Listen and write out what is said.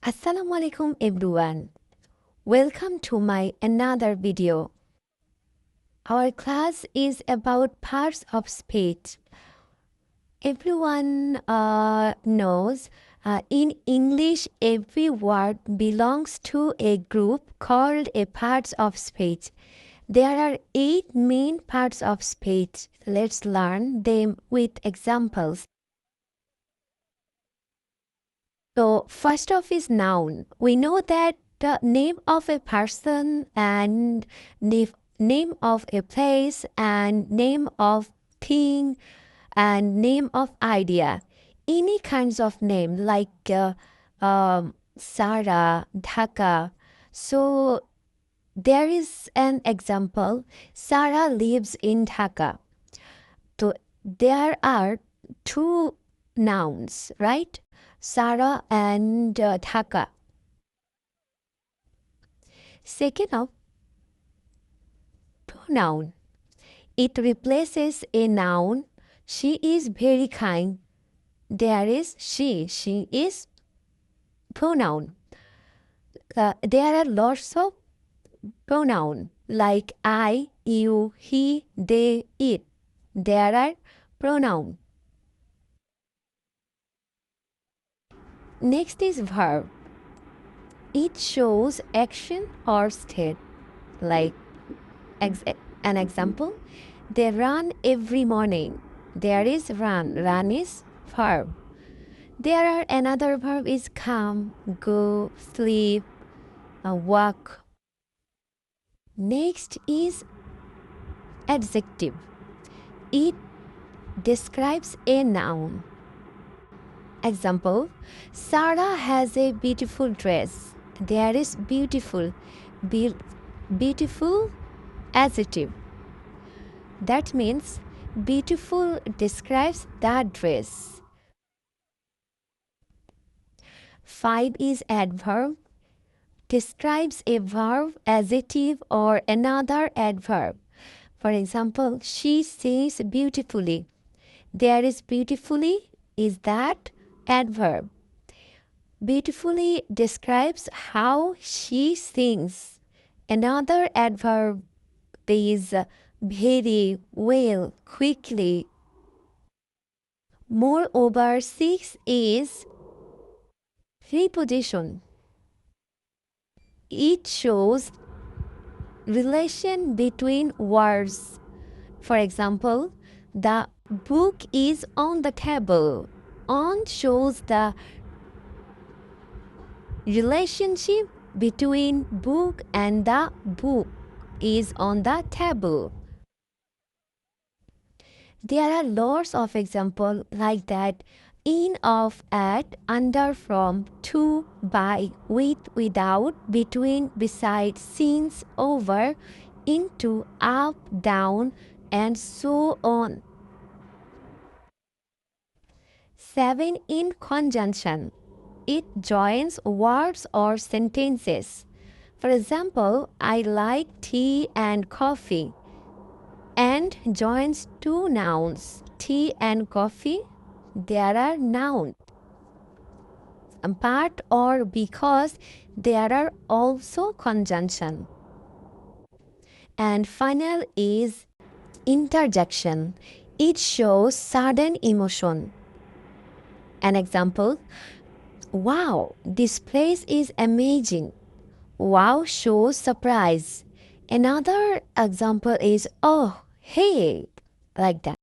Assalamu alaikum everyone. Welcome to my another video. Our class is about parts of speech. Everyone knows in English every word belongs to a group called a parts of speech. There are 8 main parts of speech. Let's learn them with examples. So first off is noun. We know that the name of a person and name of a place and name of thing and name of idea. Any kinds of name like Sarah, Dhaka. So there is an example. Sarah lives in Dhaka. So there are 2 nouns, right? Sarah and Dhaka. Second of pronoun. It replaces a noun. She is very kind. There is she. She is pronoun. There are lots of pronoun like I, you, he, they, it. There are pronoun. Next is verb. It shows action or state. Like an example, they run every morning. There is run. Run is verb. There are another verb is come, go, sleep, walk. Next is adjective. It describes a noun. Example, Sarah has a beautiful dress. There is beautiful. Beautiful adjective. That means beautiful describes that dress. 5 is adverb. Describes a verb, adjective or another adverb. For example, she sings beautifully. There is beautifully is that adverb. Beautifully describes how she sings. Another adverb is very, well, quickly. Moreover, 6 is preposition. It shows relation between words. For example, the book is on the table. On shows the relationship between book and the book is on the table. There are lots of examples like that. In, of, at, under, from, to, by, with, without, between, beside, since, over, into, up, down, and so on. 7 in conjunction. It joins words or sentences. For example, I like tea and coffee. And joins 2 nouns, tea and coffee. There are nouns. Part or because there are also conjunction. And final is interjection. It shows sudden emotion. An example, wow, this place is amazing. Wow shows surprise. Another example is, oh, hey, like that.